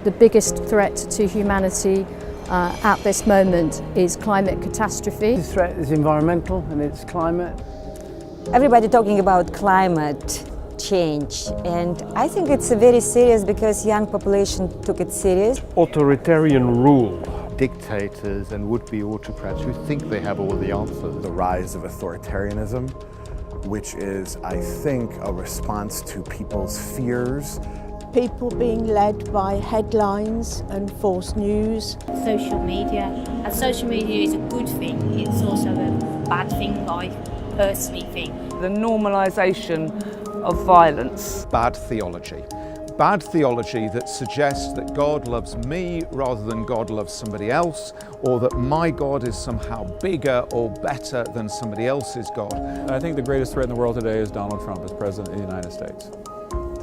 The biggest threat to humanity at this moment is climate catastrophe. The threat is environmental and it's climate. Everybody talking about climate change, and I think it's very serious because young population took it serious. Authoritarian rule. Dictators and would-be autocrats who think they have all the answers. The rise of authoritarianism, which is, I think, a response to people's fears. People being led by headlines and false news. Social media. And social media is a good thing, it's also a bad thing, I personally think. The normalisation of violence. Bad theology. Bad theology that suggests that God loves me rather than God loves somebody else, or that my God is somehow bigger or better than somebody else's God. I think the greatest threat in the world today is Donald Trump as President of the United States.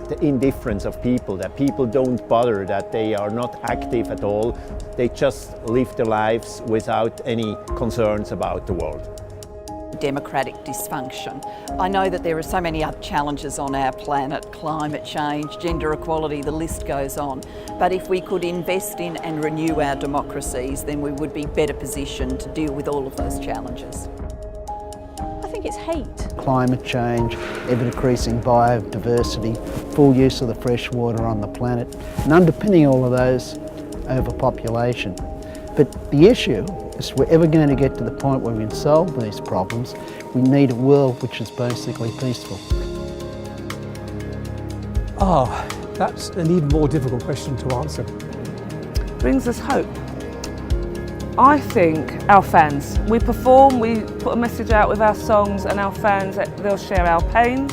The indifference of people, that people don't bother, that they are not active at all. They just live their lives without any concerns about the world. Democratic dysfunction. I know that there are so many other challenges on our planet, climate change, gender equality, the list goes on. But if we could invest in and renew our democracies, then we would be better positioned to deal with all of those challenges. I think it's hate. Climate change, ever-decreasing biodiversity, full use of the fresh water on the planet, and underpinning all of those, overpopulation. But the issue is, if we're ever going to get to the point where we can solve these problems, we need a world which is basically peaceful. That's an even more difficult question to answer. Brings us hope. I think our fans. We perform, we put a message out with our songs, and our fans, they'll share our pain,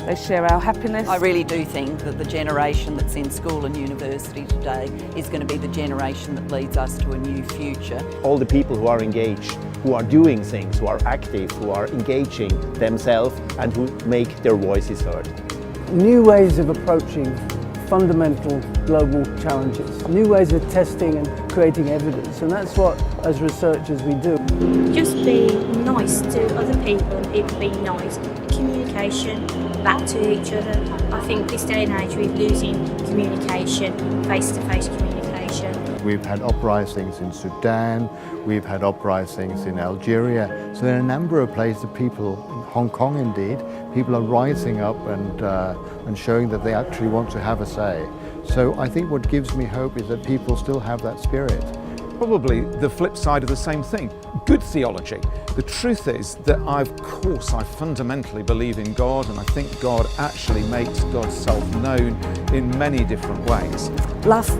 they share our happiness. I really do think that the generation that's in school and university today is going to be the generation that leads us to a new future. All the people who are engaged, who are doing things, who are active, who are engaging themselves and who make their voices heard. New ways of approaching fundamental global challenges, new ways of testing and creating evidence, and that's what, as researchers, we do. Just be nice to other people and people being nice. Communication back to each other. I think this day and age we're losing communication, face-to-face communication. We've had uprisings in Sudan, we've had uprisings in Algeria, so there are a number of places people, in Hong Kong indeed, people are rising up and showing that they actually want to have a say. So I think what gives me hope is that people still have that spirit. Probably the flip side of the same thing. Good theology. The truth is that I fundamentally believe in God, and I think God actually makes God's self known in many different ways. Love.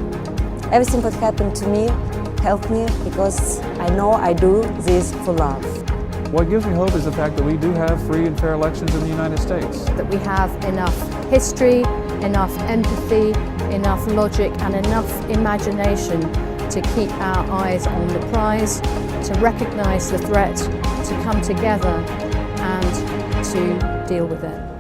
Everything that happened to me helped me because I know I do this for love. What gives me hope is the fact that we do have free and fair elections in the United States. That we have enough history, enough empathy, enough logic and enough imagination to keep our eyes on the prize, to recognise the threat, to come together and to deal with it.